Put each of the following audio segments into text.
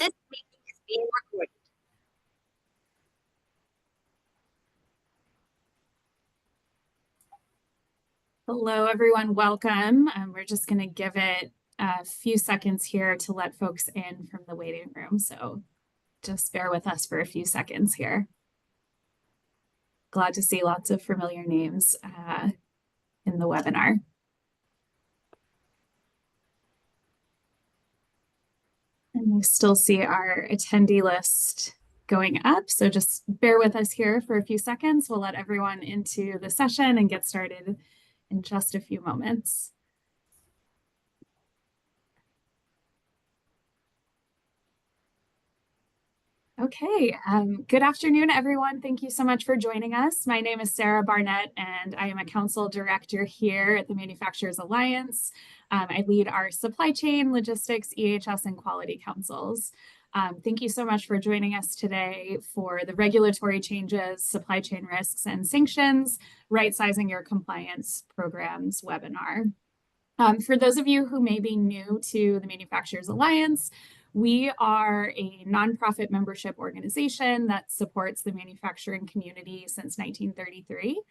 This meeting is being recorded. Hello, everyone. Welcome. We're just going to give it a few seconds here to let folks in from the waiting room. So just bear with us for a few seconds here. Glad to see lots of familiar names in the webinar. And we still see our attendee list going up. So just bear with us here for a few seconds. We'll let everyone into the session and get started in just a few moments. Okay, good afternoon, everyone. Thank you so much for joining us. My name is Sarah Barnett, and I am a council director here at the Manufacturers Alliance. I lead our supply chain, logistics, EHS, and quality councils. Thank you so much for joining us today for the regulatory changes, supply chain risks, and sanctions, Rightsizing Your Compliance Programs webinar. For those of you who may be new to the Manufacturers Alliance, we are a nonprofit membership organization that supports the manufacturing community since 1933.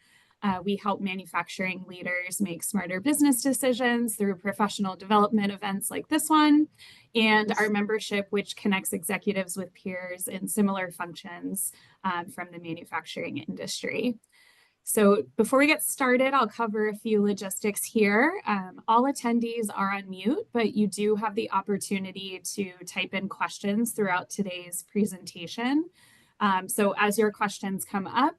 We help manufacturing leaders make smarter business decisions through professional development events like this one, and our membership, which connects executives with peers in similar functions from the manufacturing industry. So before we get started, I'll cover a few logistics here. All attendees are on mute, but you do have the opportunity to type in questions throughout today's presentation. So as your questions come up,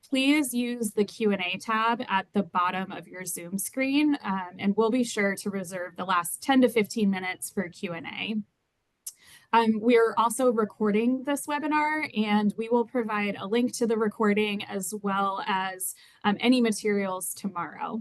please use the Q&A tab at the bottom of your Zoom screen, and we'll be sure to reserve the last 10 to 15 minutes for Q&A. We're also recording this webinar, and we will provide a link to the recording as well as any materials tomorrow.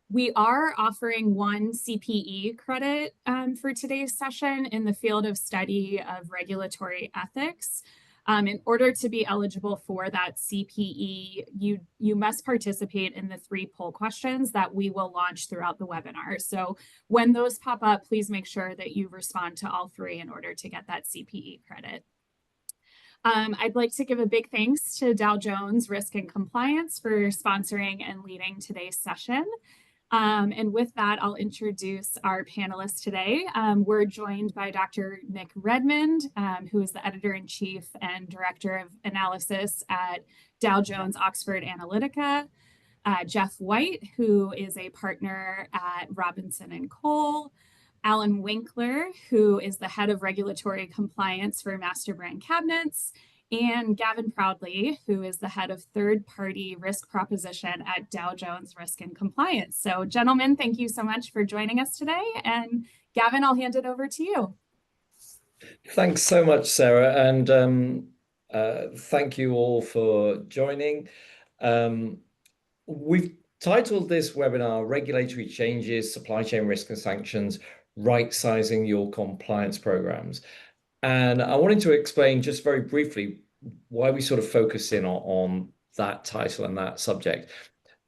We are offering one CPE credit for today's session in the field of study of regulatory ethics. In order to be eligible for that CPE, you must participate in the 3 poll questions that we will launch throughout the webinar. So when those pop up, please make sure that you respond to all 3 in order to get that CPE credit. I'd like to give a big thanks to Dow Jones Risk and Compliance for sponsoring and leading today's session. And with that, I'll introduce our panelists today. We're joined by Dr. Nick Redmond, who is the editor-in-chief and director of analysis at Dow Jones Oxford Analytica, Jeff White, who is a partner at Robinson & Cole, Alan Winkler, who is the head of regulatory compliance for Master Brand Cabinets, and Gavin Proudley, who is the head of third-party risk proposition at Dow Jones Risk and Compliance. So, gentlemen, thank you so much for joining us today. And Gavin, I'll hand it over to you. Thanks so much, Sarah, and thank you all for joining. We've titled this webinar, Regulatory Changes, Supply Chain Risk and Sanctions, Right-Sizing Your Compliance Programs. And I wanted to explain just very briefly why we sort of focus in on that title and that subject.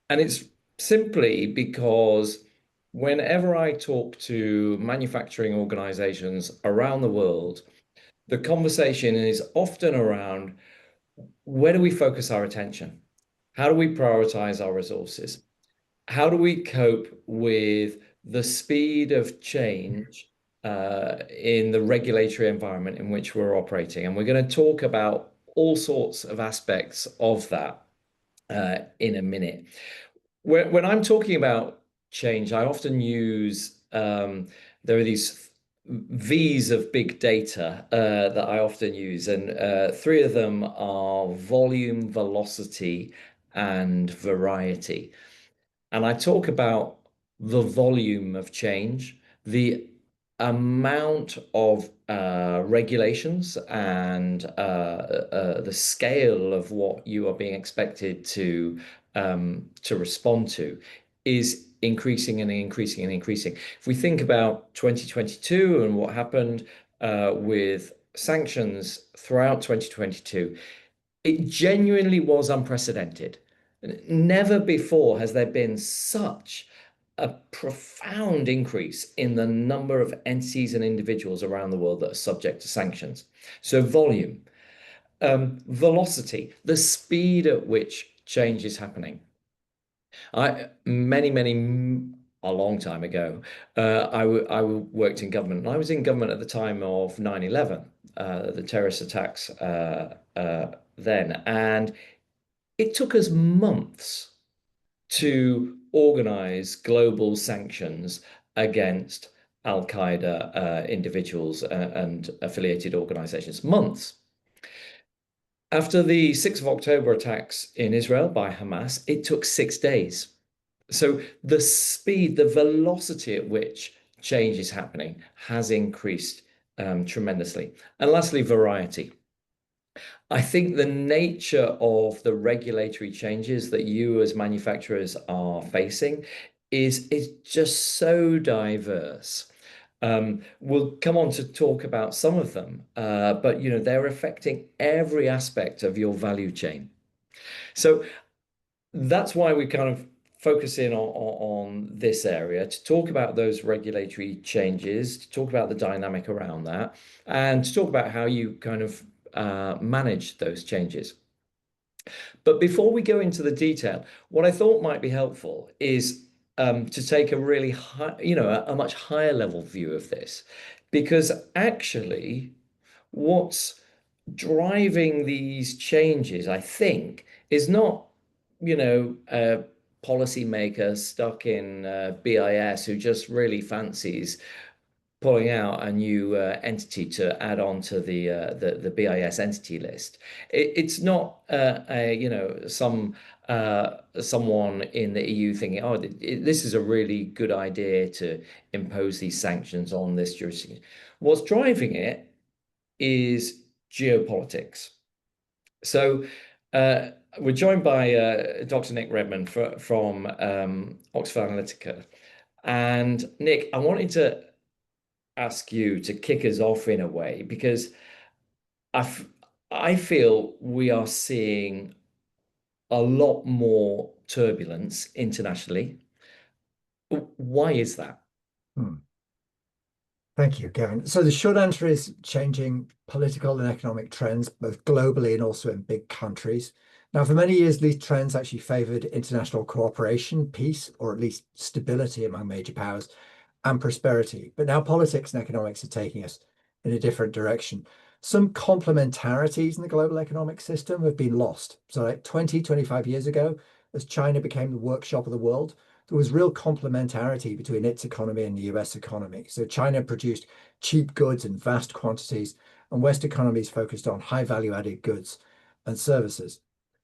And it's simply because whenever I talk to manufacturing organizations around the world, the conversation is often around where do we focus our attention? How do we prioritize our resources? How do we cope with the speed of change in the regulatory environment in which we're operating? And we're going to talk about all sorts of aspects of that in a minute. When I'm talking about change, I often use, there are these V's of big data that I often use, and 3 of them are volume, velocity, and variety. And I talk about the volume of change, the amount of regulations and the scale of what you are being expected to respond to is increasing and increasing and increasing. If we think about 2022 and what happened with sanctions throughout 2022, it genuinely was unprecedented. Never before has there been such a profound increase in the number of entities and individuals around the world that are subject to sanctions. So volume, velocity, the speed at which change is happening. A long time ago, I worked in government, and I was in government at the time of 9/11, the terrorist attacks then, and it took us months to organize global sanctions against Al Qaeda individuals and affiliated organizations. Months. After the 6th of October attacks in Israel by Hamas, it took 6 days. So the speed, the velocity at which change is happening has increased tremendously. And lastly, variety. I think the nature of the regulatory changes that you as manufacturers are facing is just so diverse. We'll come on to talk about some of them, but they're affecting every aspect of your value chain. So that's why we kind of focus in on this area to talk about those regulatory changes, to talk about the dynamic around that, and to talk about how you kind of manage those changes. But before we go into the detail, what I thought might be helpful is to take a really high, a much higher level view of this, because actually, what's driving these changes, I think, is not, a policymaker stuck in BIS who just really fancies pulling out a new entity to add on to the BIS entity list. It's not someone in the EU thinking, oh, this is a really good idea to impose these sanctions on this jurisdiction. What's driving it is geopolitics. So we're joined by Dr. Nick Redmond from Oxford Analytica. And Nick, I wanted to ask you to kick us off in a way because I feel we are seeing a lot more turbulence internationally. Why is that? Hmm. Thank you, Kevin. So the short answer is changing political and economic trends, both globally and also in big countries. Now, for many years, these trends actually favored international cooperation, peace, or at least stability among major powers, and prosperity. But now politics and economics are taking us in a different direction. Some complementarities in the global economic system have been lost. So like 20, 25 years ago, as China became the workshop of the world, there was real complementarity between its economy and the US economy. So China produced cheap goods in vast quantities, and West economies focused on high value added goods and services.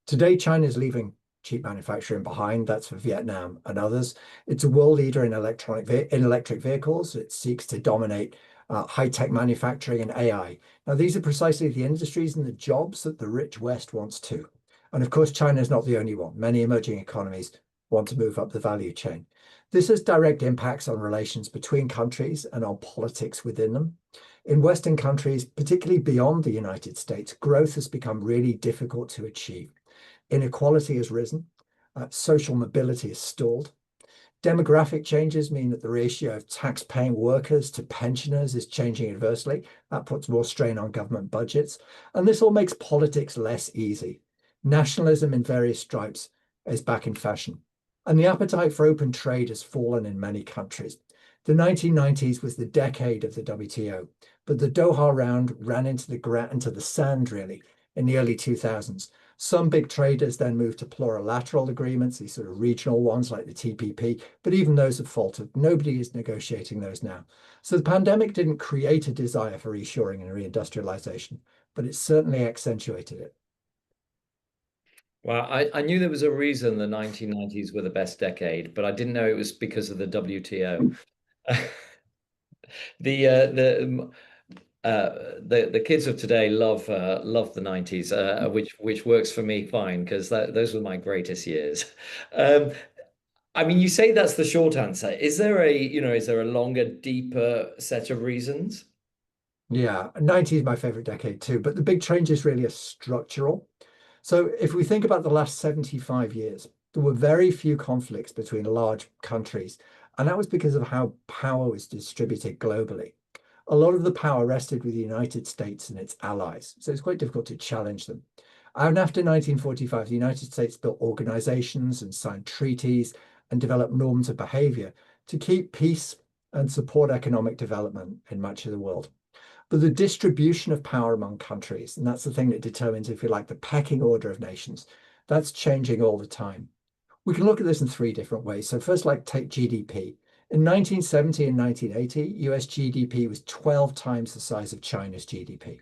Today, China is leaving cheap manufacturing behind. That's for Vietnam and others. It's a world leader in electric vehicles. It seeks to dominate high-tech manufacturing and AI. Now, these are precisely the industries and the jobs that the rich West wants too. And of course, China is not the only one. Many emerging economies want to move up the value chain. This has direct impacts on relations between countries and on politics within them. In Western countries, particularly beyond the United States, growth has become really difficult to achieve. Inequality has risen, social mobility has stalled. Demographic changes mean that the ratio of tax-paying workers to pensioners is changing adversely. That puts more strain on government budgets, and this all makes politics less easy. Nationalism in various stripes is back in fashion, and the appetite for open trade has fallen in many countries. The 1990s was the decade of the WTO, but the Doha round ran into the sand, really, in the early 2000s. Some big traders then moved to plurilateral agreements, these sort of regional ones like the TPP, but even those have faltered. Nobody is negotiating those now. So the pandemic didn't create a desire for reshoring and reindustrialization, but it certainly accentuated it. Well, I knew there was a reason the 1990s were the best decade, but I didn't know it was because of the WTO. The kids of today love the 90s, which works for me fine because those were my greatest years. Um, I mean, you say that's the short answer. Is there a longer, deeper set of reasons? Yeah, 90 is my favorite decade too, but the big change is really a structural. So if we think about the last 75 years, there were very few conflicts between large countries And that was because of how power was distributed globally. A lot of the power rested with the United States and its allies, so it's quite difficult to challenge them. And after 1945, the United States built organizations and signed treaties and developed norms of behavior to keep peace and support economic development in much of the world. But the distribution of power among countries, and that's the thing that determines, if you like, the pecking order of nations, that's changing all the time. We can look at this in three different ways. So first, like take GDP. In 1970 and 1980, US GDP was 12 times the size of China's GDP.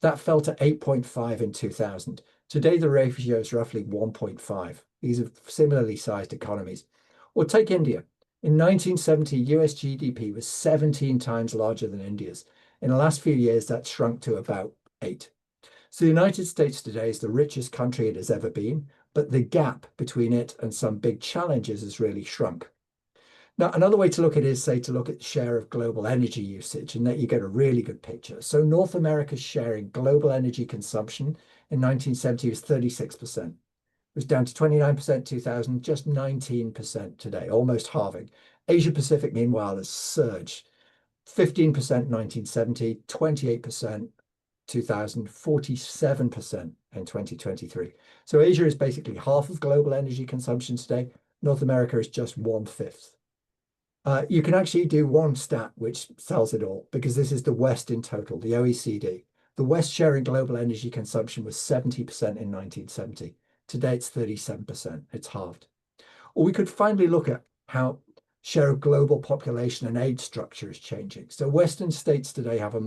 That fell to 8.5 in 2000. Today, the ratio is roughly 1.5. These are similarly sized economies. Or take India. In 1970, US GDP was 17 times larger than India's. In the last few years, that's shrunk to about 8. So the United States today is the richest country it has ever been, but the gap between it and some big challenges has really shrunk. Now, another way to look at it is, say, to look at the share of global energy usage, and that you get a really good picture. So North America's share in global energy consumption in 1970 was 36%. It was down to 29% 2000, just 19% today, almost halving. Asia Pacific, meanwhile, has surged 15% 1970, 28% 2000, 47% in 2023. So Asia is basically half of global energy consumption today. North America is just 1/5. You can actually do one stat which tells it all, because this is the West in total, the OECD. The West share in global energy consumption was 70% in 1970. Today it's 37%. It's halved. Or we could finally look at how share of global population and aid structure is changing. So Western states today have a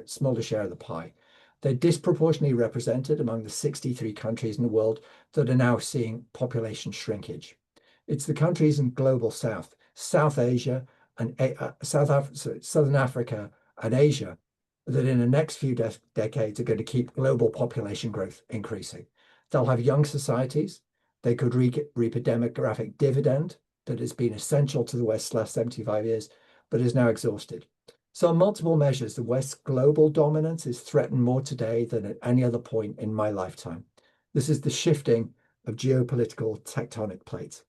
smaller share of the pie. They're disproportionately represented among the 63 countries in the world that are now seeing population shrinkage. It's the countries in global South, South Asia, and Southern Africa and Asia that in the next few decades are going to keep global population growth increasing. They'll have young societies. They could reap a demographic dividend that has been essential to the West's last 75 years, but is now exhausted. So on multiple measures, the West's global dominance is threatened more today than at any other point in my lifetime. This is the shifting of geopolitical tectonic plates.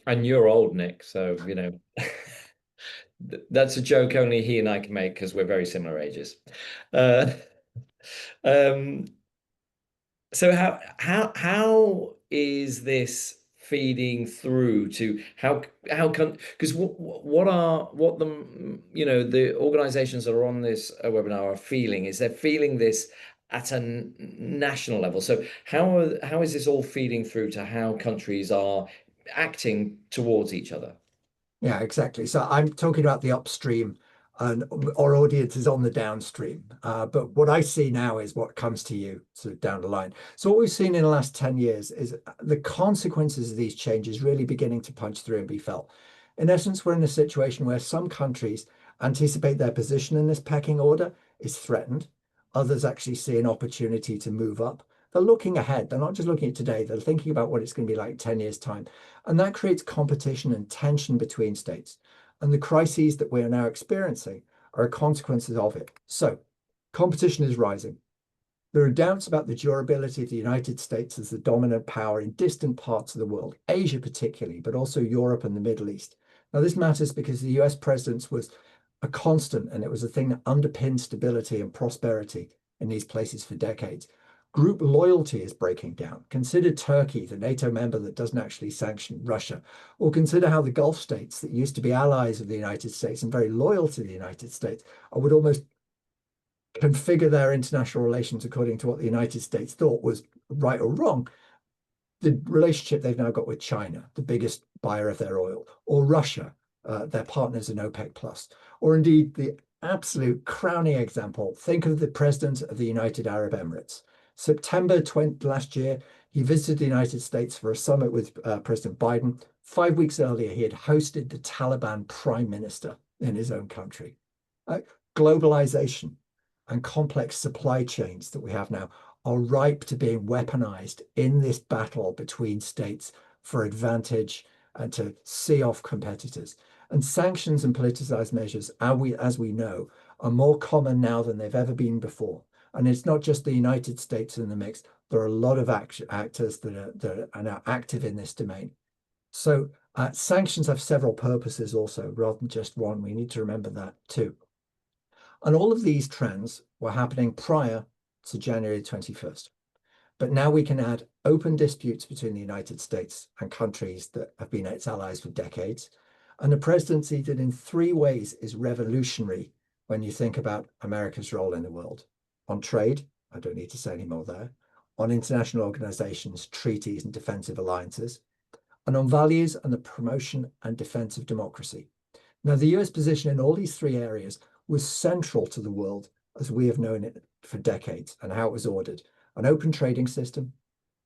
And you're old, Nick, so that's a joke only he and I can make because we're very similar ages. Uh, um, so how is this feeding through to how can, because what the organizations that are on this webinar are feeling is they're feeling this at a national level. So how is this all feeding through to how countries are acting towards each other? Yeah, exactly. So I'm talking about the upstream, and our audience is on the downstream. But what I see now is what comes to you sort of down the line. So what we've seen in the last 10 years is the consequences of these changes really beginning to punch through and be felt. In essence, we're in a situation where some countries anticipate their position in this pecking order is threatened. Others actually see an opportunity to move up. They're looking ahead. They're not just looking at today. They're thinking about what it's going to be like 10 years' time. And that creates competition and tension between states. And the crises that we are now experiencing are consequences of it. So competition is rising. There are doubts about the durability of the United States as the dominant power in distant parts of the world, Asia particularly, but also Europe and the Middle East. Now, this matters because the US presence was a constant, and it was a thing that underpinned stability and prosperity in these places for decades. Group loyalty is breaking down. Consider Turkey, the NATO member that doesn't actually sanction Russia, or consider how the Gulf states that used to be allies of the United States and very loyal to the United States would almost configure their international relations according to what the United States thought was right or wrong. The relationship they've now got with China, the biggest buyer of their oil, or Russia, their partners in OPEC Plus, or indeed the absolute crowning example, think of the president of the United Arab Emirates. September 20 last year, he visited the United States for a summit with President Biden. 5 weeks earlier, he had hosted the Taliban prime minister in his own country. Globalization and complex supply chains that we have now are ripe to being weaponized in this battle between states for advantage and to see off competitors. And sanctions and politicized measures, as we know, are more common now than they've ever been before. And it's not just the United States in the mix. There are a lot of actors that are now active in this domain. So Sanctions have several purposes also, rather than just one. We need to remember that too. And all of these trends were happening prior to January 21st. But now we can add open disputes between the United States and countries that have been its allies for decades. And a presidency that in three ways is revolutionary when you think about America's role in the world. On trade, I don't need to say any more there. On international organizations, treaties, and defensive alliances. And on values and the promotion and defense of democracy. Now, the US position in all these three areas was central to the world as we have known it for decades and how it was ordered. An open trading system,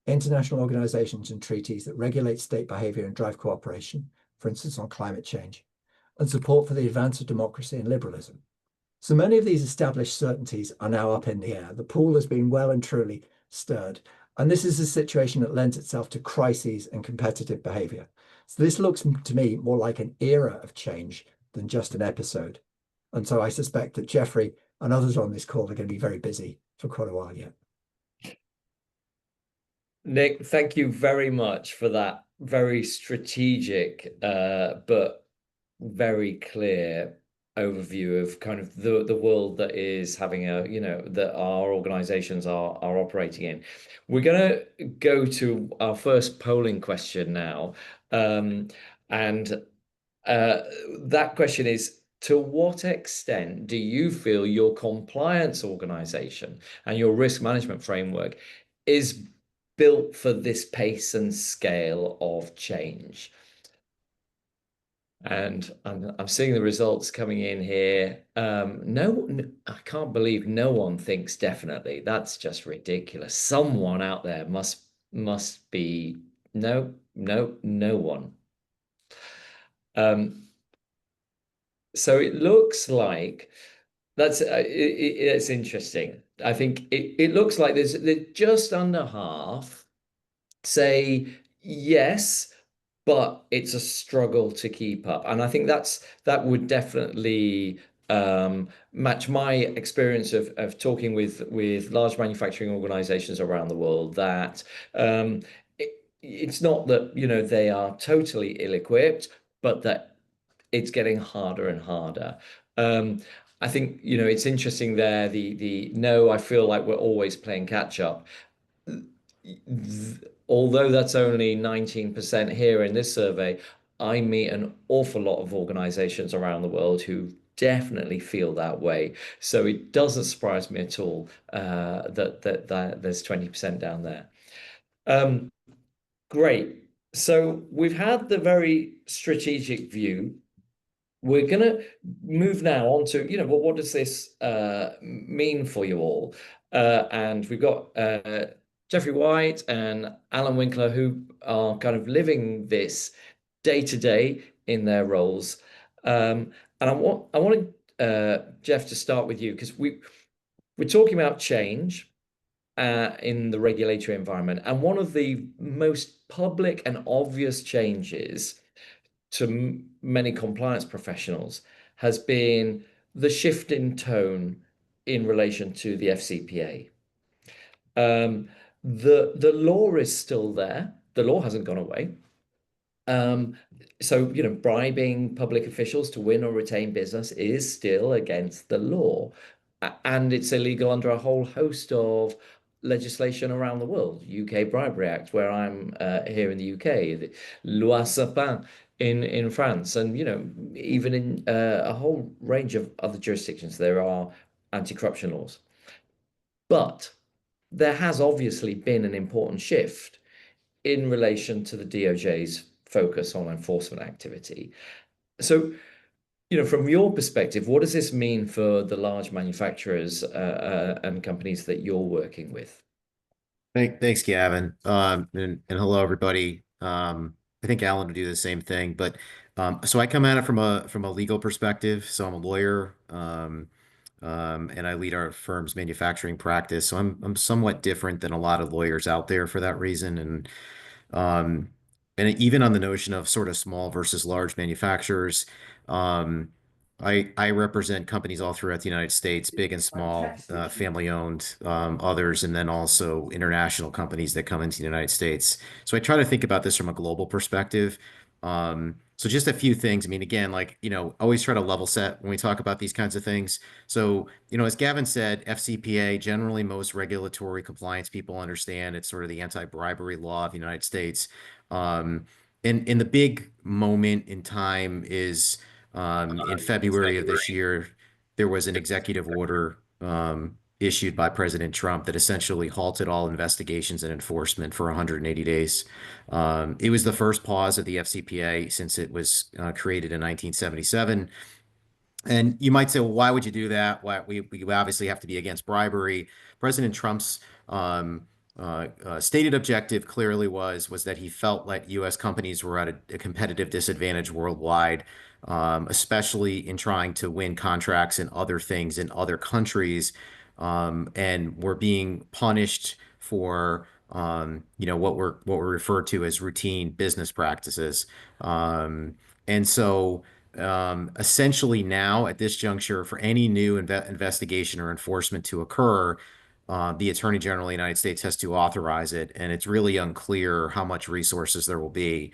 international organizations and treaties that regulate state behavior and drive cooperation, for instance, on climate change, and support for the advance of democracy and liberalism. So many of these established certainties are now up in the air. The pool has been well and truly stirred. And this is a situation that lends itself to crises and competitive behavior. So this looks to me more like an era of change than just an episode. And so I suspect that Jeffrey and others on this call are going to be very busy for quite a while yet. Nick, thank you very much for that very strategic but very clear overview of kind of the world that is having that our organizations are operating in. We're going to go to our first polling question now. And that question is, to what extent do you feel your compliance organization and your risk management framework is built for this pace and scale of change? And I'm seeing the results coming in here. No, I can't believe no one thinks definitely. That's just ridiculous. Someone out there must be no one. So it looks like it's interesting. I think it looks like there's just under half say yes, but it's a struggle to keep up. And I think that would definitely match my experience of talking with large manufacturing organizations around the world, that it's not that they are totally ill-equipped, but that it's getting harder and harder. I think it's interesting there, the no, I feel like we're always playing catch up. Although that's only 19% here in this survey, I meet an awful lot of organizations around the world who definitely feel that way. So it doesn't surprise me at all that there's 20% down there. Great. So we've had the very strategic view. We're going to move now on to, well, what does this mean for you all? And we've got Jeffrey White and Alan Winkler, who are kind of living this day to day in their roles. And I wanted Jeff to start with you, because we're talking about change in the regulatory environment. And one of the most public and obvious changes to many compliance professionals has been the shift in tone in relation to the FCPA. The law is still there. The law hasn't gone away. So, bribing public officials to win or retain business is still against the law. And it's illegal under a whole host of legislation around the world. UK Bribery Act, where I'm here in the UK, the Loi Sapin in France, and even in a whole range of other jurisdictions, there are anti-corruption laws. But there has obviously been an important shift in relation to the DOJ's focus on enforcement activity. So, from your perspective, what does this mean for the large manufacturers and companies that you're working with? Thanks, Gavin. And hello, everybody. I think Alan would do the same thing, but so I come at it from a legal perspective. So I'm a lawyer, and I lead our firm's manufacturing practice. So I'm somewhat different than a lot of lawyers out there for that reason. And even on the notion of sort of small versus large manufacturers, I represent companies all throughout the United States, big and small, family owned, others, and then also international companies that come into the United States. So I try to think about this from a global perspective. So just a few things. I mean, again, like, always try to level set when we talk about these kinds of things. So, as Gavin said, FCPA, generally most regulatory compliance people understand it's sort of the anti-bribery law of the United States. Um, and the big moment in time is in February of this year, there was an executive order issued by President Trump that essentially halted all investigations and enforcement for 180 days. It was the first pause of the FCPA since it was created in 1977. And you might say, well, why would you do that? Why we obviously have to be against bribery. President Trump's stated objective clearly was that he felt like U.S. companies were at a competitive disadvantage worldwide, especially in trying to win contracts and other things in other countries, and were being punished for what were referred to as routine business practices. And so essentially now at this juncture, for any new investigation or enforcement to occur, the Attorney General of the United States has to authorize it, and it's really unclear how much resources there will be.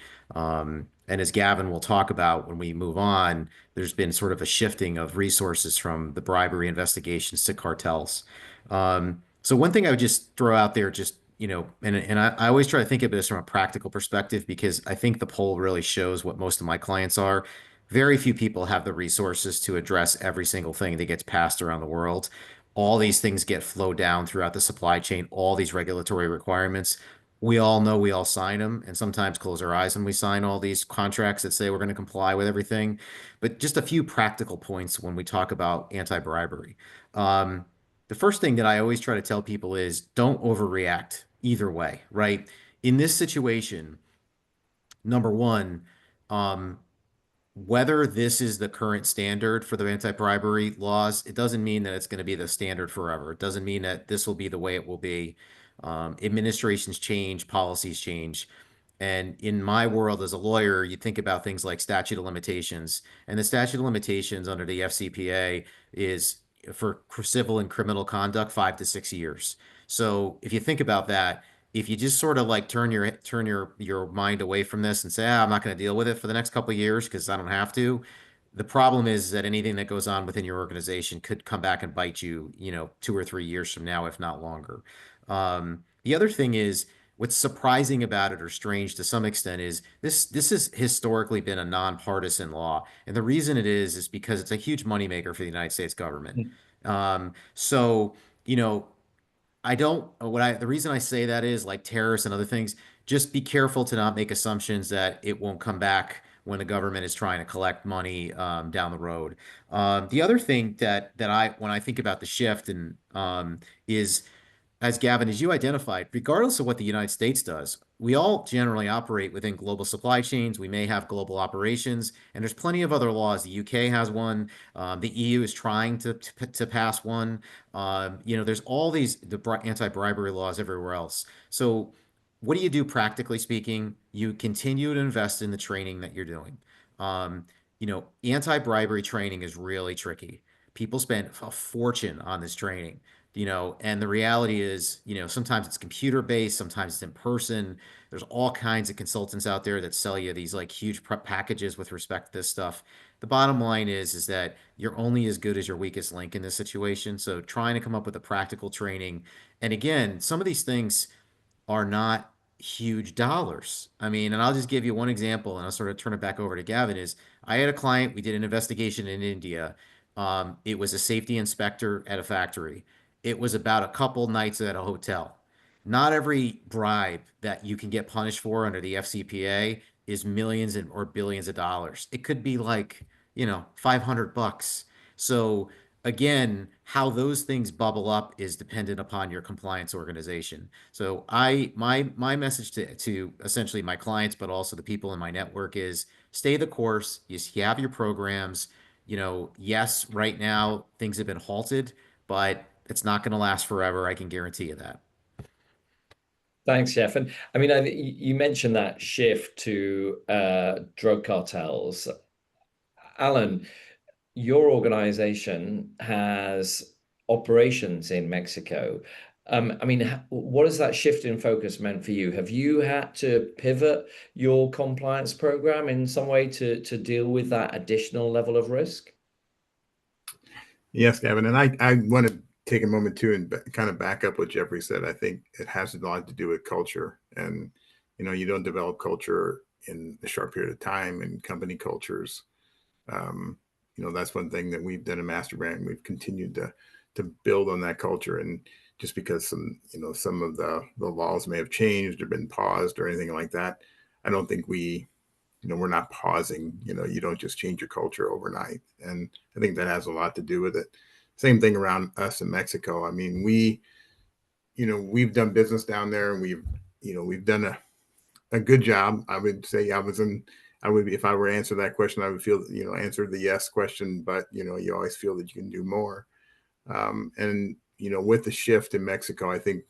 And as Gavin will talk about when we move on, there's been sort of a shifting of resources from the bribery investigations to cartels. So one thing I would just throw out there, just and I always try to think of this from a practical perspective because I think the poll really shows what most of my clients are. Very few people have the resources to address every single thing that gets passed around the world. All these things get flowed down throughout the supply chain, all these regulatory requirements. We all know we all sign them and sometimes close our eyes when we sign all these contracts that say we're going to comply with everything. But just a few practical points when we talk about anti-bribery. The first thing that I always try to tell people is don't overreact either way, right? In this situation, number one, whether this is the current standard for the anti-bribery laws, it doesn't mean that it's going to be the standard forever. It doesn't mean that this will be the way it will be. Administrations change, policies change. And in my world as a lawyer, you think about things like statute of limitations. And the statute of limitations under the FCPA is for civil and criminal conduct, 5 to 6 years. So if you think about that, if you just sort of like turn your mind away from this and say, I'm not going to deal with it for the next couple of years because I don't have to. The problem is that anything that goes on within your organization could come back and bite you, 2 or 3 years from now, if not longer. The other thing is what's surprising about it or strange to some extent is this has historically been a nonpartisan law. And the reason it is because it's a huge moneymaker for the United States government. So, you know, I don't, the reason I say that is like tariffs and other things, just be careful to not make assumptions that it won't come back when the government is trying to collect money down the road. The other thing when I think about the shift is as Gavin, as you identified, regardless of what the United States does, we all generally operate within global supply chains. We may have global operations, and there's plenty of other laws. The UK has one. The EU is trying to pass one. There's all these anti-bribery laws everywhere else. So, what do you do practically speaking? You continue to invest in the training that you're doing. Anti-bribery training is really tricky. People spend a fortune on this training. And the reality is, sometimes it's computer based, sometimes it's in person. There's all kinds of consultants out there that sell you these like huge prep packages with respect to this stuff. The bottom line is that you're only as good as your weakest link in this situation. So trying to come up with a practical training. And again, some of these things are not huge dollars. I mean, and I'll just give you one example and I'll sort of turn it back over to Gavin is I had a client, we did an investigation in India. It was a safety inspector at a factory. It was about a couple nights at a hotel. Not every bribe that you can get punished for under the FCPA is millions or billions of dollars. It could be like, $500. So again, how those things bubble up is dependent upon your compliance organization. So my message to essentially my clients, but also the people in my network is stay the course. You have your programs. Yes, right now things have been halted, but it's not going to last forever. I can guarantee you that. Thanks, Jeff. And I mean, you mentioned that shift to drug cartels. Alan, your organization has operations in Mexico. I mean, what has that shift in focus meant for you? Have you had to pivot your compliance program in some way to deal with that additional level of risk? Yes, Gavin, and I want to take a moment too and kind of back up what Jeffrey said. I think it has a lot to do with culture, and you don't develop culture in a short period of time. And company cultures, that's one thing that we've done in Master Brand. We've continued to build on that culture, and just because some of the laws may have changed or been paused or anything like that, I don't think we're not pausing. You don't just change your culture overnight. And I think that has a lot to do with it. Same thing around us in Mexico. I mean, we've done business down there, and we've done a good job. I would say if I were to answer that question, I would feel, answer the yes question, but you always feel that you can do more. And with the shift in Mexico, I think,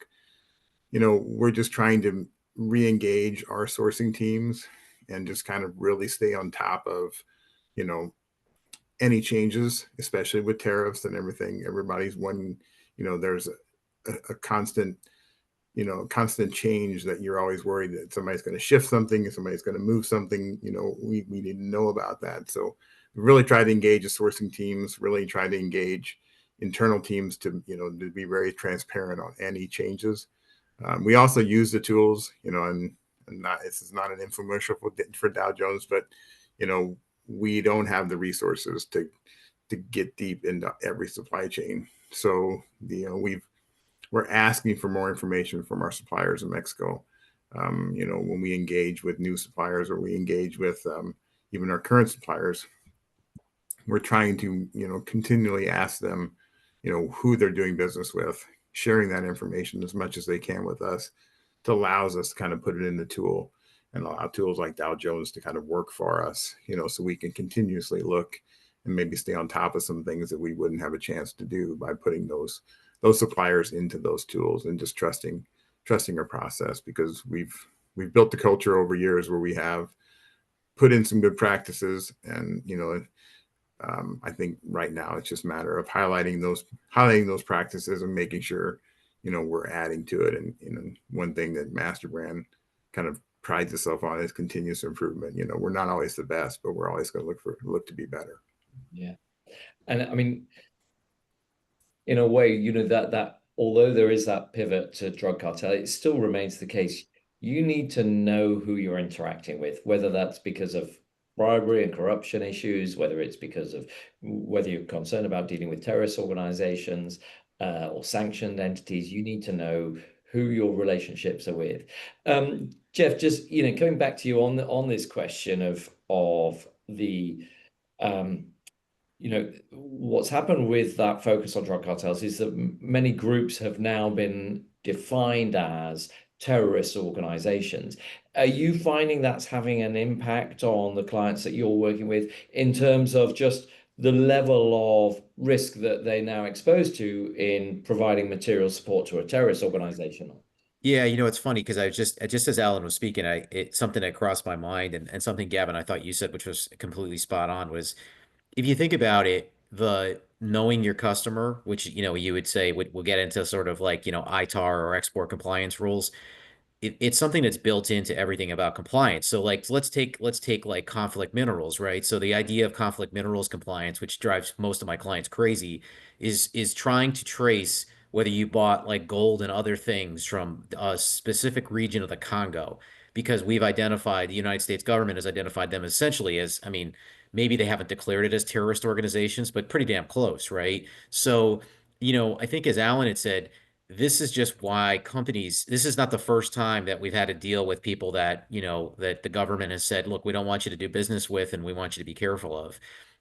we're just trying to re-engage our sourcing teams and just kind of really stay on top of, any changes, especially with tariffs and everything. Everybody's there's a constant change that you're always worried that somebody's going to shift something and somebody's going to move something. We need to know about that. So we really try to engage the sourcing teams, really try to engage internal teams to be very transparent on any changes. We also use the tools, and this is not an infomercial for Dow Jones, but we don't have the resources to get deep into every supply chain. So we're asking for more information from our suppliers in Mexico. When we engage with new suppliers or we engage with even our current suppliers, we're trying to continually ask them who they're doing business with, sharing that information as much as they can with us, to allows us to kind of put it in the tool and allow tools like Dow Jones to kind of work for us, so we can continuously look and maybe stay on top of some things that we wouldn't have a chance to do by putting those suppliers into those tools and just trusting our process, because we've built the culture over years where we have put in some good practices. And I think right now it's just a matter of highlighting those practices and making sure we're adding to it. And one thing that Master Brand kind of prides itself on is continuous improvement. We're not always the best, but we're always going to look to be better. Yeah. And I mean, in a way, that although there is that pivot to drug cartel, it still remains the case. You need to know who you're interacting with, whether that's because of bribery and corruption issues, whether it's because of whether you're concerned about dealing with terrorist organizations or sanctioned entities. You need to know who your relationships are with. Jeff, just coming back to you on this question of the what's happened with that focus on drug cartels is that many groups have now been defined as terrorist organizations. Are you finding that's having an impact on the clients that you're working with in terms of just the level of risk that they're now exposed to in providing material support to a terrorist organization? Yeah, it's funny because just as Alan was speaking, something that crossed my mind, and something, Gavin, I thought you said, which was completely spot on, was if you think about it, the knowing your customer, which you would say we'll get into sort of like ITAR or export compliance rules. It's something that's built into everything about compliance. So like let's take like conflict minerals, right? So the idea of conflict minerals compliance, which drives most of my clients crazy, is trying to trace whether you bought like gold and other things from a specific region of the Congo, because the United States government has identified them essentially as, I mean, maybe they haven't declared it as terrorist organizations, but pretty damn close, right? So, I think as Alan had said, this is just why this is not the first time that we've had to deal with people that, that the government has said, look, we don't want you to do business with, and we want you to be careful of.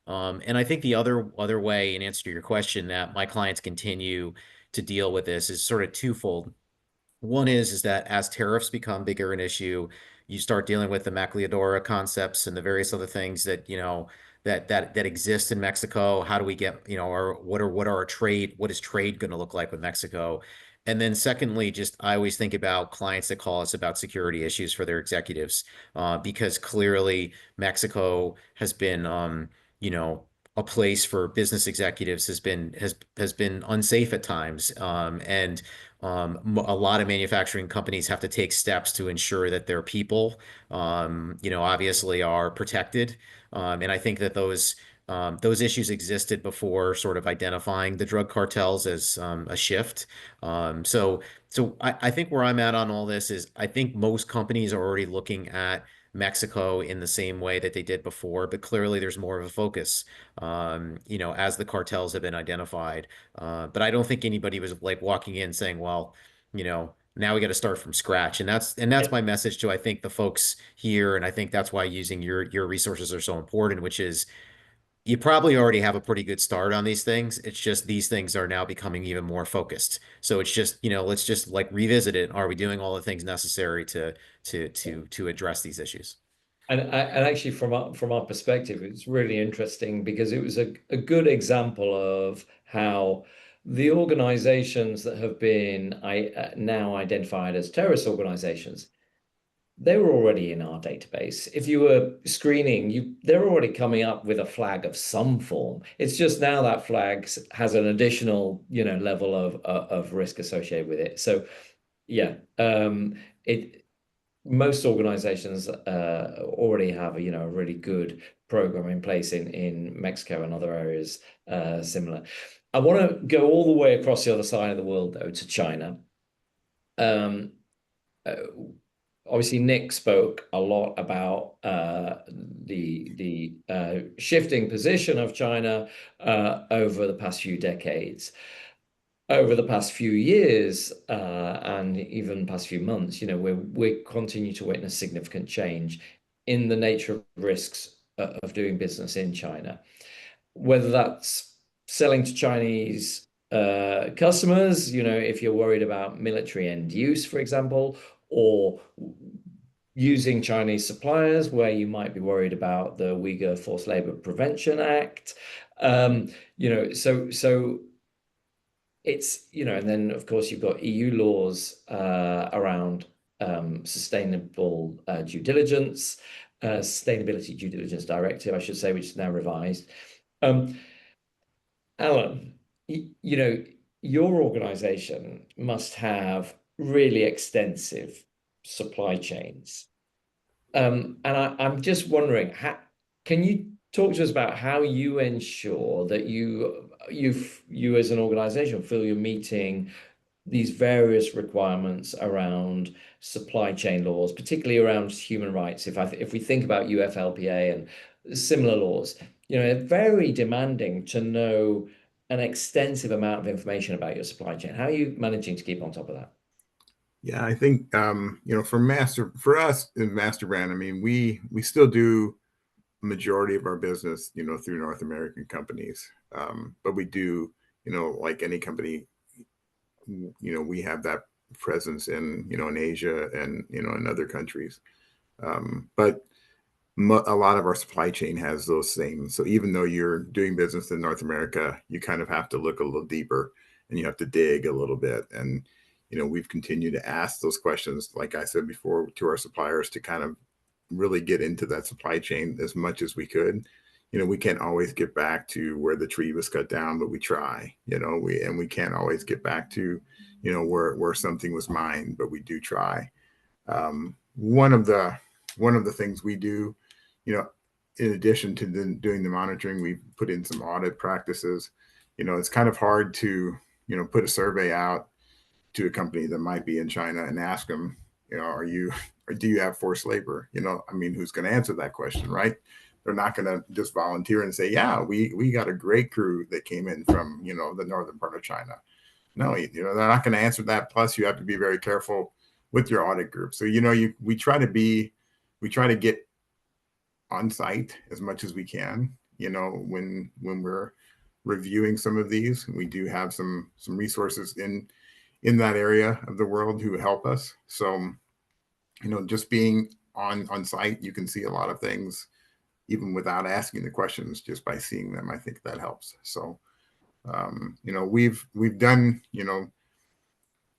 And I think the other way, in answer to your question, that my clients continue to deal with this is sort of twofold. One is that as tariffs become bigger an issue, you start dealing with the maquiladora concepts and the various other things that that exist in Mexico. How do we get, or what are our trade? What is trade going to look like with Mexico? And then secondly, just I always think about clients that call us about security issues for their executives, because clearly Mexico has been, a place for business executives has been unsafe at times, and a lot of manufacturing companies have to take steps to ensure that their people, obviously are protected, and I think that those issues existed before sort of identifying the drug cartels as a shift. So I think where I'm at on all this is I think most companies are already looking at Mexico in the same way that they did before, but clearly there's more of a focus, as the cartels have been identified. But I don't think anybody was like walking in saying, well, now we got to start from scratch. And that's my message to, I think, the folks here. And I think that's why using your resources are so important, which is you probably already have a pretty good start on these things. It's just these things are now becoming even more focused. So it's just, let's just like revisit it. Are we doing all the things necessary to address these issues? And actually, from our perspective, it's really interesting because it was a good example of how the organizations that have been now identified as terrorist organizations, they were already in our database. If you were screening, they're already coming up with a flag of some form. It's just now that flag has an additional, level of risk associated with it. So, yeah, most organizations already have a really good program in place in Mexico and other areas similar. I want to go all the way across the other side of the world, though, to China. Obviously, Nick spoke a lot about the shifting position of China over the past few decades. Over the past few years and even past few months, we continue to witness significant change in the nature of risks of doing business in China, whether that's selling to Chinese customers, if you're worried about military end use, for example, or using Chinese suppliers where you might be worried about the Uyghur Forced Labor Prevention Act. So it's, and then of course you've got EU laws around sustainable due diligence, sustainability due diligence directive, I should say, which is now revised. Alan, your organization must have really extensive supply chains. And I'm just wondering, can you talk to us about how you ensure that you as an organization feel you're meeting these various requirements around supply chain laws, particularly around human rights? If we think about UFLPA and similar laws, very demanding to know an extensive amount of information about your supply chain. How are you managing to keep on top of that? Yeah, I think for us in Master Brand, I mean, we still do majority of our business, through North American companies. But we do, like any company, we have that presence in Asia and, in other countries. But a lot of our supply chain has those same. So even though you're doing business in North America, you kind of have to look a little deeper and you have to dig a little bit. And, we've continued to ask those questions, like I said before, to our suppliers to kind of really get into that supply chain as much as we could. We can't always get back to where the tree was cut down, but we try, we can't always get back to, where something was mined, but we do try. One of the things we do, in addition to doing the monitoring, we put in some audit practices. It's kind of hard to, put a survey out to a company that might be in China and ask them, do you have forced labor? I mean, who's going to answer that question, right? They're not going to just volunteer and say, yeah, we got a great crew that came in from, the northern part of China. No, they're not going to answer that. Plus, you have to be very careful with your audit group. So, we try to get on site as much as we can, when we're reviewing some of these. We do have some resources in that area of the world who help us. So, just being on site, you can see a lot of things even without asking the questions, just by seeing them. I think that helps. So, we've done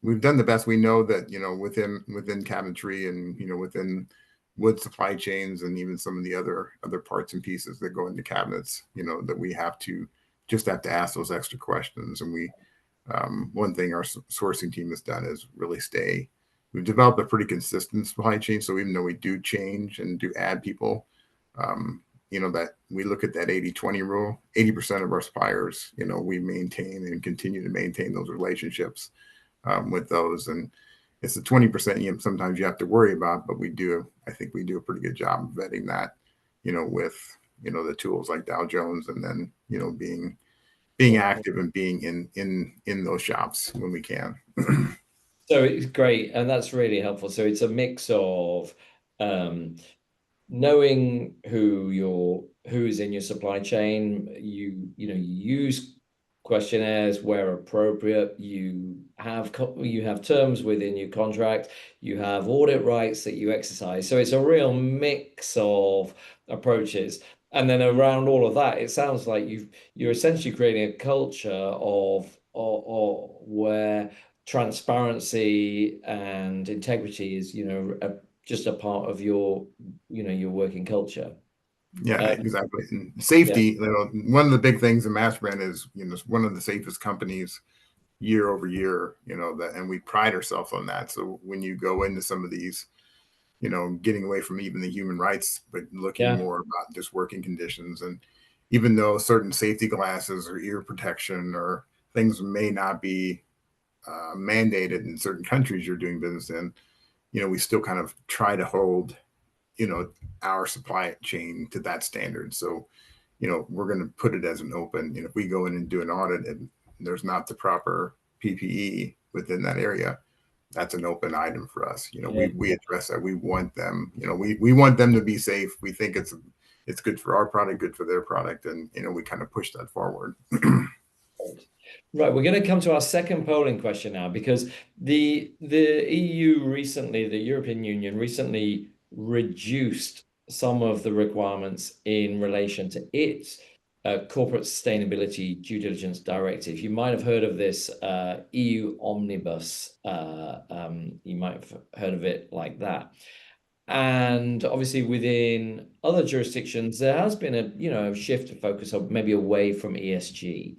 the best we know that, within cabinetry and, within wood supply chains and even some of the other parts and pieces that go into cabinets, you know, that we have to ask those extra questions. And one thing our sourcing team has done is really we've developed a pretty consistent supply chain. So even though we do change and do add people, you know, that we look at that 80-20 rule, 80% of our suppliers, you know, we maintain and continue to maintain those relationships with those. And it's the 20% sometimes you have to worry about, but I think we do a pretty good job of vetting that, you know, with, you know, the tools like Dow Jones, and then, you know, being active and being in those shops when we can. So it's great, and that's really helpful. So it's a mix of knowing who's in your supply chain. You use questionnaires where appropriate. You have terms within your contract. You have audit rights that you exercise. So it's a real mix of approaches. And then around all of that, it sounds like you're essentially creating a culture of where transparency and integrity is, just a part of your working culture. Yeah, exactly. And safety, you know, one of the big things in MasterBrand is, you know, one of the safest companies year over year, you know, and we pride ourselves on that. So when you go into some of these, you know, getting away from even the human rights, but looking more about just working conditions. And even though certain safety glasses or ear protection or things may not be mandated in certain countries you're doing business in, you know, we still kind of try to hold, you know, our supply chain to that standard. So, you know, we're going to put it as an open, you know, if we go in and do an audit and there's not the proper PPE within that area, that's an open item for us. You know, we address that. We want them, you know, we want them to be safe. We think it's good for our product, good for their product. And, you know, we kind of push that forward. Right, we're going to come to our second polling question now, because the EU recently, the European Union recently reduced some of the requirements in relation to its corporate sustainability due diligence directive. You might have heard of this EU Omnibus. You might have heard of it like that. And obviously within other jurisdictions, there has been a shift of focus maybe away from ESG.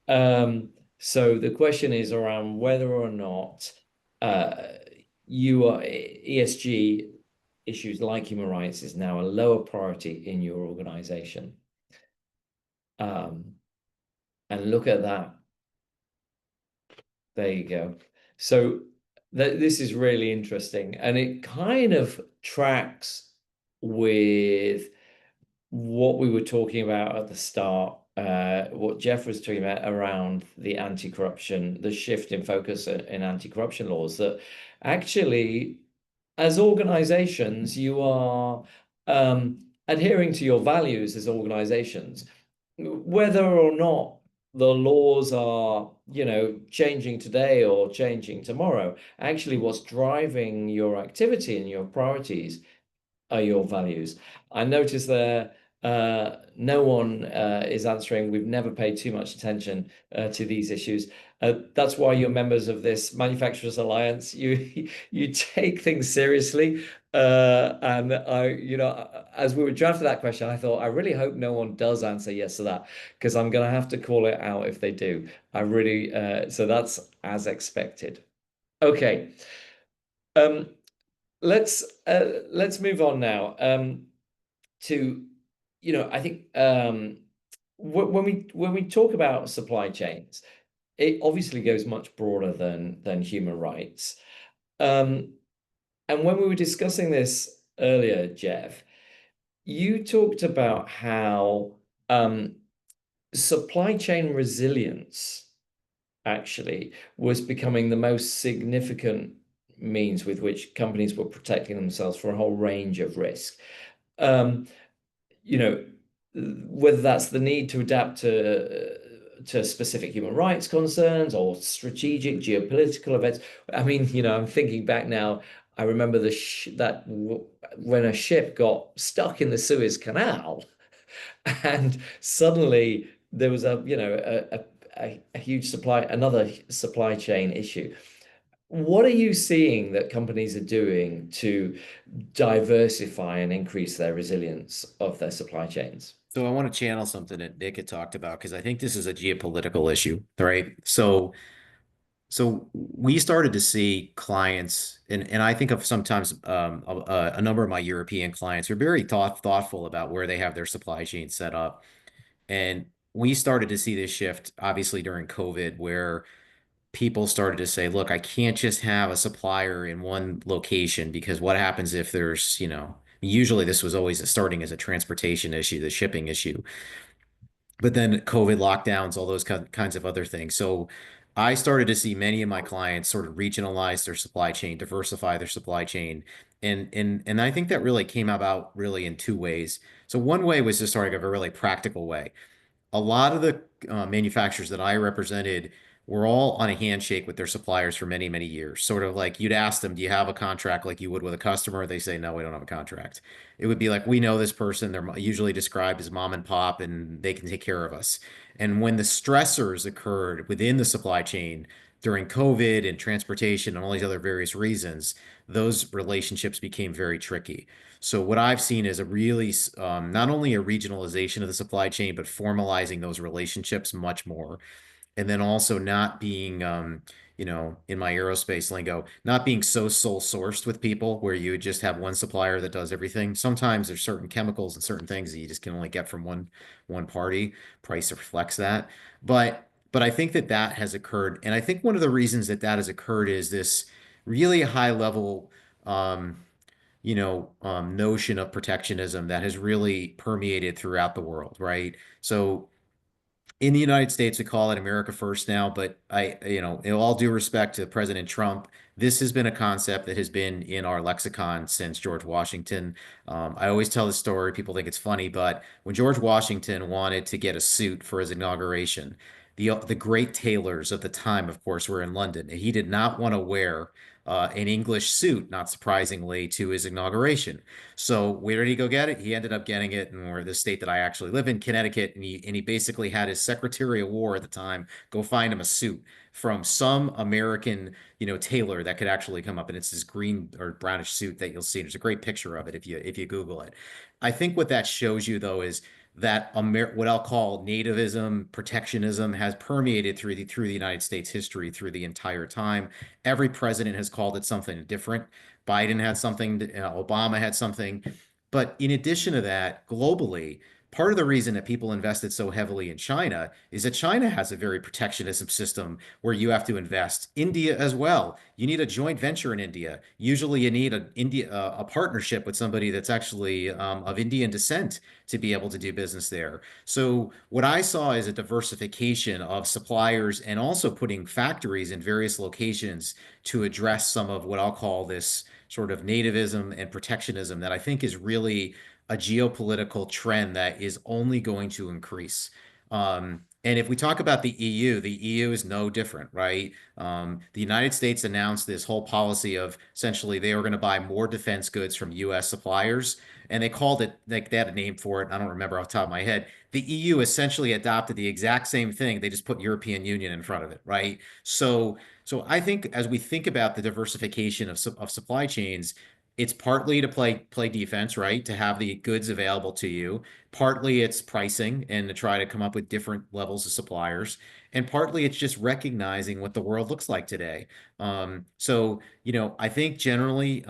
So the question is around whether or not ESG issues like human rights is now a lower priority in your organization. And look at that. There you go. So this is really interesting, and it kind of tracks with what we were talking about at the start, what Jeff was talking about around the anti-corruption, the shift in focus in anti-corruption laws, that actually, as organizations, you are adhering to your values as organizations, whether or not the laws are, changing today or changing tomorrow. Actually, what's driving your activity and your priorities are your values. I noticed there no one is answering. We've never paid too much attention to these issues. That's why you're members of this Manufacturers Alliance. You take things seriously. And as we were drafting that question, I thought, I really hope no one does answer yes to that, because I'm going to have to call it out if they do. So that's as expected. Okay. Let's move on now to, I think when we talk about supply chains, it obviously goes much broader than human rights. And when we were discussing this earlier, Jeff, you talked about how supply chain resilience actually was becoming the most significant means with which companies were protecting themselves for a whole range of risks. Whether that's the need to adapt to specific human rights concerns or strategic geopolitical events. I mean, I'm thinking back now. I remember that when a ship got stuck in the Suez Canal, and suddenly there was a huge another supply chain issue. what are you seeing that companies are doing to diversify and increase their resilience of their supply chains? So I want to channel something that Nick had talked about because I think this is a geopolitical issue, right? So we started to see clients, and I think of sometimes a number of my European clients are very thoughtful about where they have their supply chain set up. And we started to see this shift, obviously, during COVID, where people started to say, look, I can't just have a supplier in one location because what happens if there's, usually this was always starting as a transportation issue, the shipping issue, but then COVID lockdowns, all those kinds of other things. So I started to see many of my clients sort of regionalize their supply chain, diversify their supply chain. And I think that really came about really in two ways. So one way was just sort of a really practical way. A lot of the manufacturers that I represented were all on a handshake with their suppliers for many, many years. Sort of like you'd ask them, do you have a contract like you would with a customer? They say, no, we don't have a contract. It would be like, we know this person. They're usually described as mom and pop, and they can take care of us. And when the stressors occurred within the supply chain during COVID and transportation and all these other various reasons, those relationships became very tricky. So what I've seen is a really not only a regionalization of the supply chain, but formalizing those relationships much more. And then also not being, in my aerospace lingo, not being so sole sourced with people where you just have one supplier that does everything. Sometimes there's certain chemicals and certain things that you just can only get from one party. Price reflects that. But I think that that has occurred. And I think one of the reasons that that has occurred is this really high level notion of protectionism that has really permeated throughout the world, right? So in the United States, we call it America First now, but in all due respect to President Trump, this has been a concept that has been in our lexicon since George Washington. I always tell the story, people think it's funny, but when George Washington wanted to get a suit for his inauguration, the great tailors of the time, of course, were in London, and he did not want to wear an English suit, not surprisingly, to his inauguration. So where did he go get it? He ended up getting it in the state that I actually live in, Connecticut, and he basically had his Secretary of War at the time go find him a suit from some American, tailor that could actually come up, and it's this green or brownish suit that you'll see. There's a great picture of it if you Google it. I think what that shows you though is that what I'll call nativism, protectionism has permeated through the United States history through the entire time. Every president has called it something different. Biden had something, Obama had something. But in addition to that, globally, part of the reason that people invested so heavily in China is that China has a very protectionism system where you have to invest. India as well. You need a joint venture in India. Usually you need a partnership with somebody that's actually of Indian descent to be able to do business there. So what I saw is a diversification of suppliers and also putting factories in various locations to address some of what I'll call this sort of nativism and protectionism that I think is really a geopolitical trend that is only going to increase. And if we talk about the EU is no different, right? The United States announced this whole policy of essentially they were going to buy more defense goods from US suppliers, and they called it, like they had a name for it. I don't remember off the top of my head. The EU essentially adopted the exact same thing. They just put European Union in front of it, right? So I think as we think about the diversification of supply chains, it's partly to play defense, right? To have the goods available to you. Partly it's pricing and to try to come up with different levels of suppliers. And partly it's just recognizing what the world looks like today. I think generally,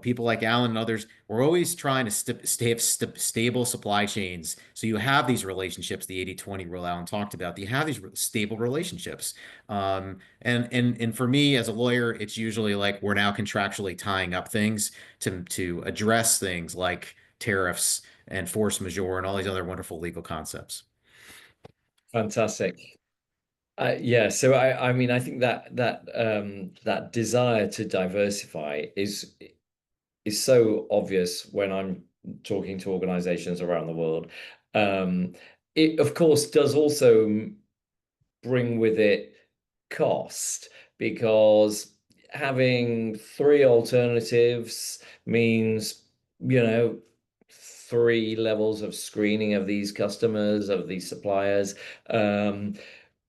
people like Alan and others, we're always trying to stay stable supply chains. So you have these relationships, the 80-20 rule Alan talked about. You have these stable relationships. And for me as a lawyer, it's usually like we're now contractually tying up things to address things like tariffs and force majeure and all these other wonderful legal concepts. Fantastic. Yeah, so I mean I think that desire to diversify is so obvious when I'm talking to organizations around the world. It of course does also bring with it cost, because having three alternatives means, three levels of screening of these customers, of these suppliers.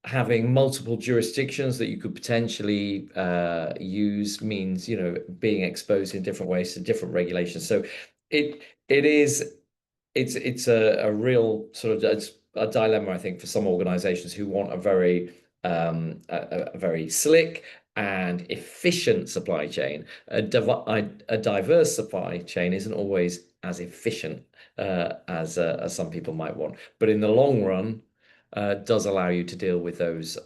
having multiple jurisdictions that you could potentially use means, being exposed in different ways to different regulations. So it's a real sort of a dilemma, I think, for some organizations who want a very slick and efficient supply chain. A diverse supply chain isn't always as efficient as some people might want, but in the long run, does allow you to deal with those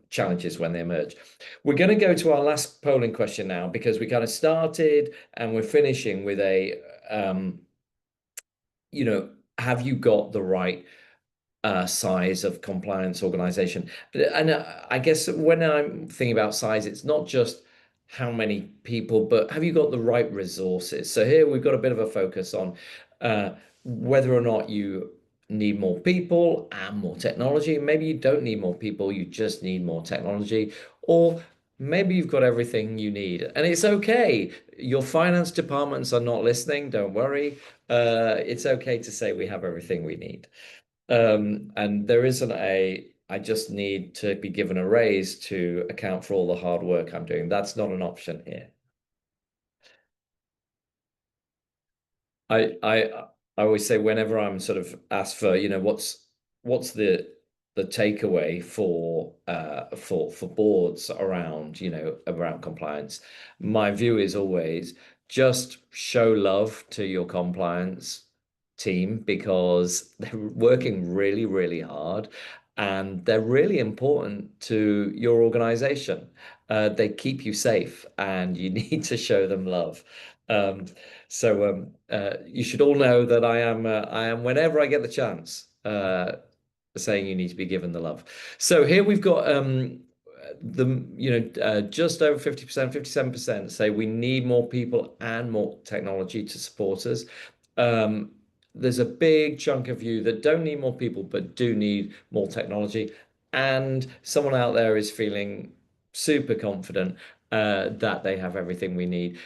challenges when they emerge. We're going to go to our last polling question now, because we kind of started and we're finishing with a have you got the right size of compliance organization? And I guess when I'm thinking about size, it's not just how many people, but have you got the right resources? So here we've got a bit of a focus on whether or not you need more people and more technology. Maybe you don't need more people, you just need more technology. Or maybe you've got everything you need, and it's okay. Your finance departments are not listening, don't worry. It's okay to say we have everything we need. And there isn't I just need to be given a raise to account for all the hard work I'm doing. That's not an option here. I always say, whenever I'm sort of asked for, what's the takeaway for boards around, around compliance, my view is always just show love to your compliance team, because they're working really, really hard and they're really important to your organization. They keep you safe and you need to show them love. So you should all know that I am, whenever I get the chance, saying you need to be given the love. So here we've got just over 50%, 57% say we need more people and more technology to support us. There's a big chunk of you that don't need more people but do need more technology, and someone out there is feeling super confident that they have everything we need.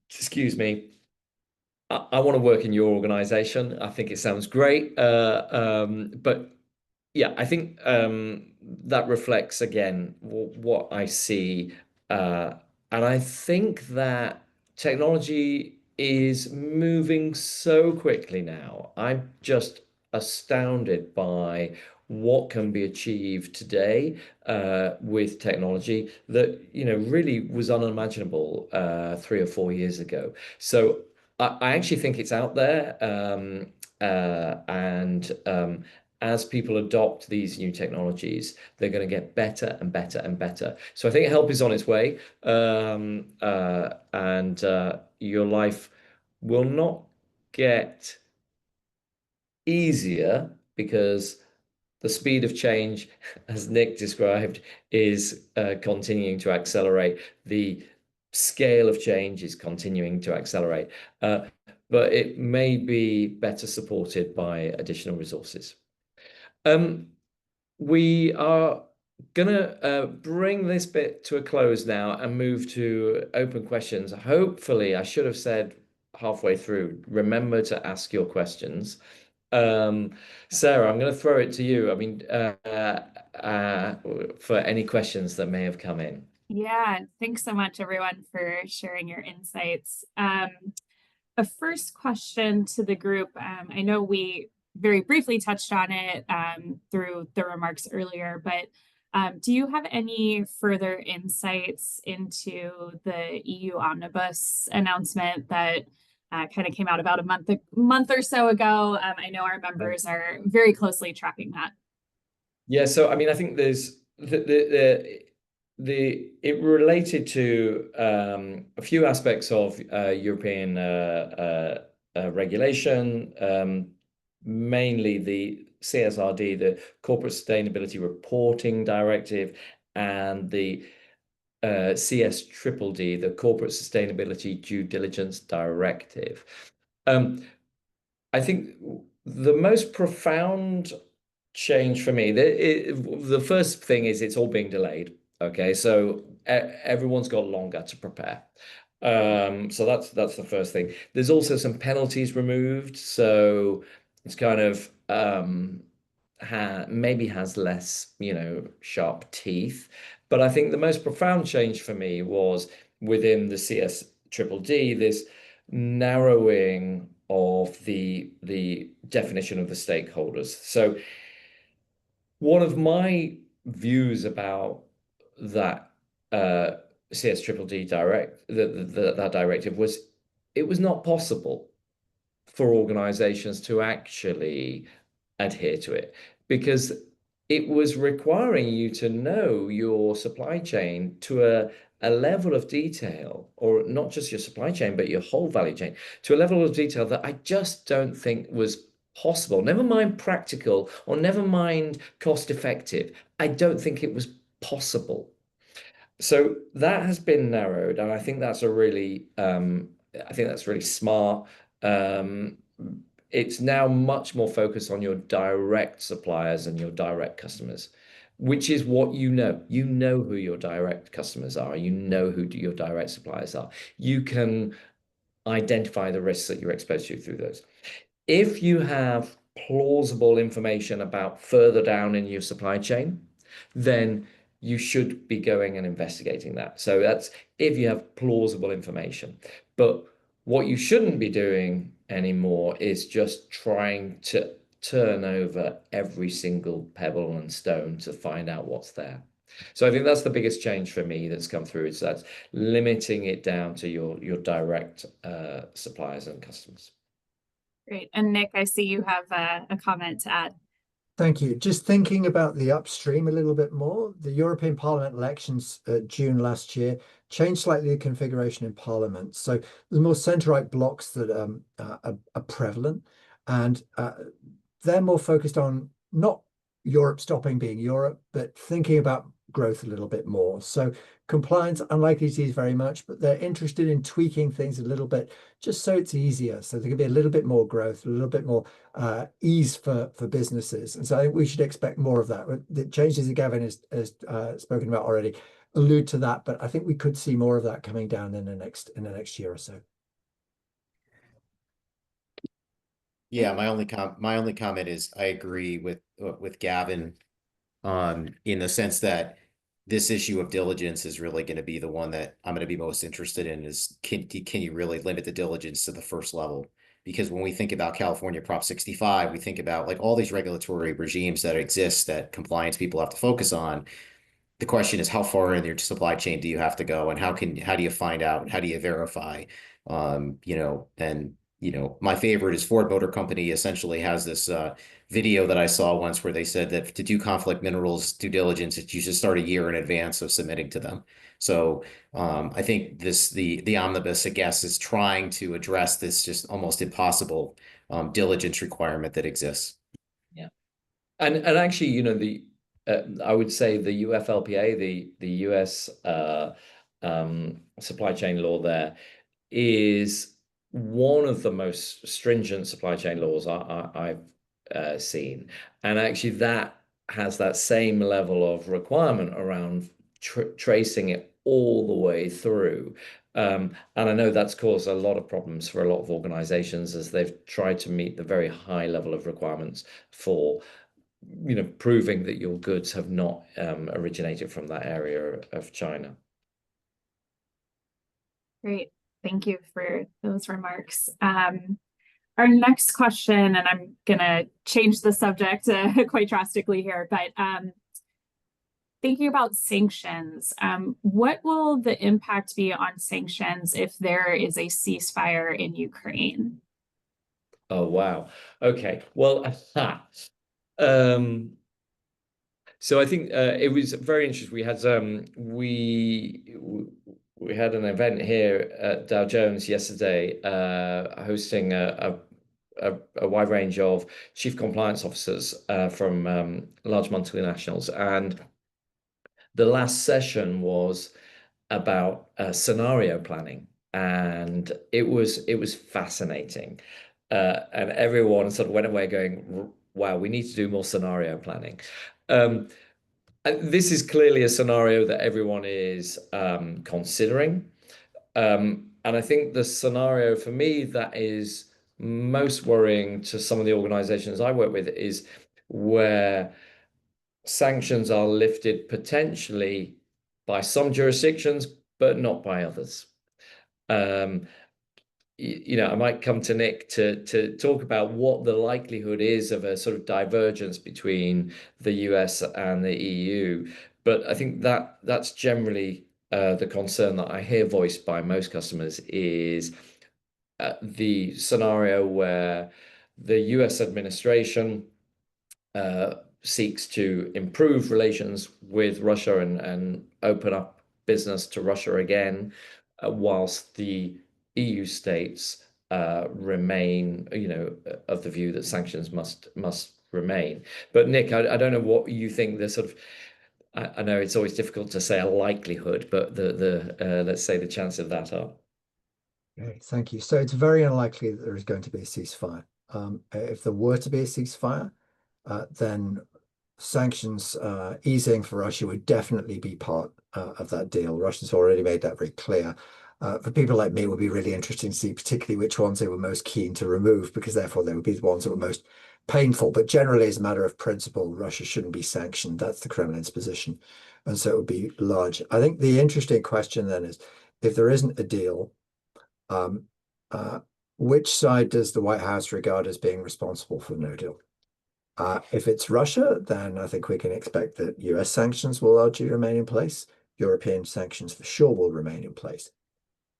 Excuse me. I want to work in your organization. I think it sounds great. But yeah, I think that reflects again what I see. And I think that technology is moving so quickly now. I'm just astounded by what can be achieved today with technology that, really was unimaginable 3 or 4 years ago. So I actually think it's out there. And as people adopt these new technologies, they're going to get better and better and better. So I think help is on its way, and your life will not get easier, because the speed of change, as Nick described, is continuing to accelerate. The scale of change is continuing to accelerate, but it may be better supported by additional resources. We are going to bring this bit to a close now and move to open questions. Hopefully, I should have said halfway through, remember to ask your questions. Sarah, I'm going to throw it to you. I mean, for any questions that may have come in. Yeah, thanks so much, everyone, for sharing your insights. A first question to the group. I know we very briefly touched on it through the remarks earlier, but do you have any further insights into the EU Omnibus announcement that kind of came out about a month or so ago? I know our members are very closely tracking that. Yeah, so I mean, I think there's it related to a few aspects of European regulation, mainly the CSRD, the Corporate Sustainability Reporting Directive, and the CSDDD, the Corporate Sustainability Due Diligence Directive. I think the most profound change for me, the first thing is it's all being delayed. Okay, so everyone's got longer to prepare. So that's the first thing. There's also some penalties removed, so it's kind of maybe has less, sharp teeth. But I think the most profound change for me was within the CSDDD, this narrowing of the definition of the stakeholders. So one of my views about that CSDDD that directive was it was not possible for organizations to actually adhere to it because it was requiring you to know your supply chain to a level of detail, or not just your supply chain, but your whole value chain, to a level of detail that I just don't think was possible. Never mind practical, or never mind cost effective. I don't think it was possible. So that has been narrowed, and I think that's really smart. It's now much more focused on your direct suppliers and your direct customers, which is what you know. You know who your direct customers are. You know who your direct suppliers are. You can identify the risks that you're exposed to through those. If you have plausible information about further down in your supply chain, then you should be going and investigating that. So that's if you have plausible information. But what you shouldn't be doing anymore is just trying to turn over every single pebble and stone to find out what's there. So I think that's the biggest change for me that's come through, is that limiting it down to your direct suppliers and customers. Great. And Nick, I see you have a comment to add. Thank you. Just thinking about the upstream a little bit more, the European Parliament elections June last year changed slightly the configuration in Parliament. So the more centre-right blocks that are prevalent, and they're more focused on not Europe stopping being Europe, but thinking about growth a little bit more. So compliance, unlikely to use very much, but they're interested in tweaking things a little bit just so it's easier. So there can be a little bit more growth, a little bit more ease for businesses. And so I think we should expect more of that. The changes that Gavin has spoken about already allude to that, but I think we could see more of that coming down in the next year or so. Yeah, my only comment is I agree with Gavin in the sense that this issue of diligence is really going to be the one that I'm going to be most interested in, is can you really limit the diligence to the first level? Because when we think about California Prop 65, we think about like all these regulatory regimes that exist that compliance people have to focus on. The question is, how far in your supply chain do you have to go, and how do you find out, how do you verify? My favorite is Ford Motor Company essentially has this video that I saw once where they said that to do conflict minerals due diligence, you should start a year in advance of submitting to them. So I think the omnibus, I guess, is trying to address this just almost impossible diligence requirement that exists. Yeah, and actually, I would say the UFLPA, the US supply chain law there, is one of the most stringent supply chain laws I've seen. And actually that has that same level of requirement around tracing it all the way through. And I know that's caused a lot of problems for a lot of organizations as they've tried to meet the very high level of requirements for proving that your goods have not originated from that area of China. Great. Thank you for those remarks. Our next question, and I'm going to change the subject quite drastically here, but thinking about sanctions, what will the impact be on sanctions if there is a ceasefire in Ukraine? Oh, wow. Okay. Well, so I think it was very interesting. We had an event here at Dow Jones yesterday, hosting a wide range of chief compliance officers from large multinationals, and the last session was about scenario planning, and it was fascinating, and everyone sort of went away going, "Wow, we need to do more scenario planning." This is clearly a scenario that everyone is considering. And I think the scenario for me that is most worrying to some of the organizations I work with is where sanctions are lifted potentially by some jurisdictions, but not by others. I might come to Nick to talk about what the likelihood is of a sort of divergence between the US and the EU. But I think that's generally the concern that I hear voiced by most customers is the scenario where the US administration seeks to improve relations with Russia and open up business to Russia again, whilst the EU states remain, of the view that sanctions must remain. But Nick, I don't know what you think the sort of, I know it's always difficult to say a likelihood, but the let's say the chance of that are. Okay, thank you. So it's very unlikely that there is going to be a ceasefire. If there were to be a ceasefire, then sanctions easing for Russia would definitely be part of that deal. Russia's already made that very clear. For people like me, it would be really interesting to see particularly which ones they were most keen to remove, because therefore they would be the ones that were most painful. But generally, as a matter of principle, Russia shouldn't be sanctioned. That's the Kremlin's position. And so it would be large. I think the interesting question then is, if there isn't a deal, which side does the White House regard as being responsible for no deal? If it's Russia, then I think we can expect that US sanctions will largely remain in place. European sanctions for sure will remain in place.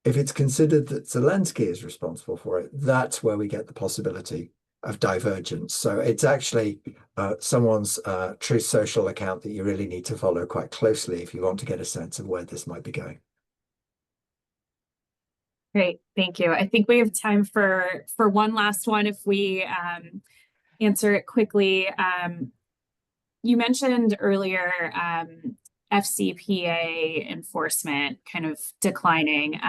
If it's considered that Zelensky is responsible for it, that's where we get the possibility of divergence. So it's actually someone's Truth Social account that you really need to follow quite closely if you want to get a sense of where this might be going. Great, thank you. I think we have time for one last one if we answer it quickly. You mentioned earlier FCPA enforcement kind of declining.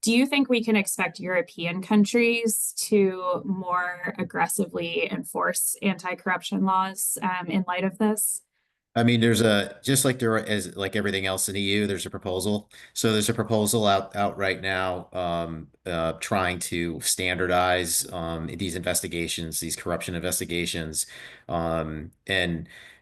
Do you think we can expect European countries to more aggressively enforce anti-corruption laws in light of this? I mean, just like there is like everything else in EU, there's a proposal. So there's a proposal out right now, trying to standardize these investigations, these corruption investigations, and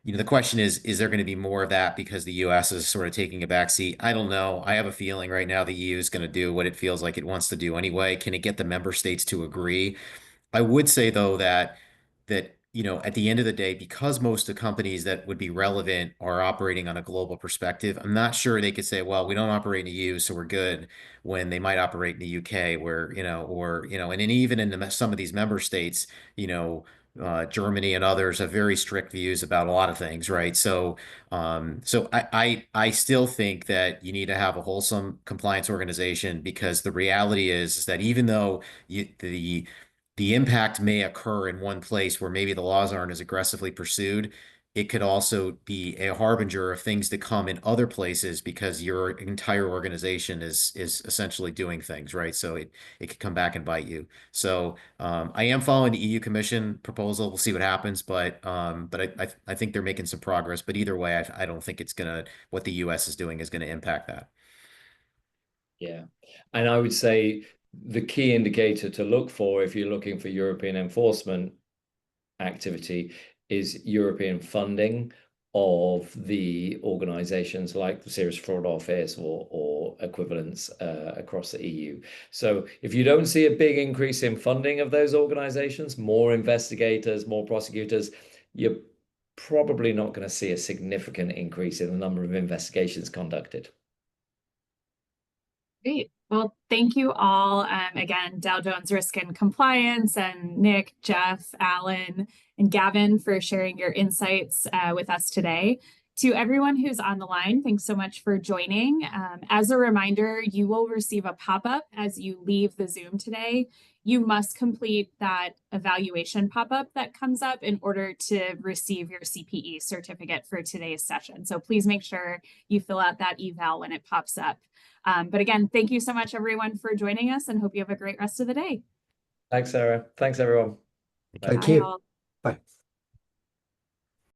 the question is there going to be more of that because the U.S. is sort of taking a back seat? I don't know. I have a feeling right now the EU is going to do what it feels like it wants to do anyway. Can it get the member states to agree? I would say though that at the end of the day, because most of the companies that would be relevant are operating on a global perspective, I'm not sure they could say, well, we don't operate in the EU, so we're good, when they might operate in the UK, where and then even in some of these member states, Germany and others have very strict views about a lot of things, right? So I still think that you need to have a wholesome compliance organization, because the reality is that even though the impact may occur in one place where maybe the laws aren't as aggressively pursued, it could also be a harbinger of things to come in other places because your entire organization is essentially doing things, right? So it could come back and bite you. So I am following the EU Commission proposal. We'll see what happens, but I think they're making some progress. But either way, I don't think what the US is doing is gonna impact that. Yeah, and I would say the key indicator to look for if you're looking for European enforcement activity is European funding of the organizations like the Serious Fraud Office or equivalents across the EU. So if you don't see a big increase in funding of those organizations, more investigators, more prosecutors, you're probably not going to see a significant increase in the number of investigations conducted. Great. Well, thank you all. Again, Dow Jones Risk and Compliance, and Nick, Jeff, Alan, and Gavin for sharing your insights with us today. To everyone who's on the line, thanks so much for joining. As a reminder, you will receive a pop-up as you leave the Zoom today. You must complete that evaluation pop-up that comes up in order to receive your CPE certificate for today's session. So please make sure you fill out that eval when it pops up. But again, thank you so much, everyone, for joining us, and hope you have a great rest of the day. Thanks, Sarah. Thanks, everyone. Thank Bye, you. all. Bye.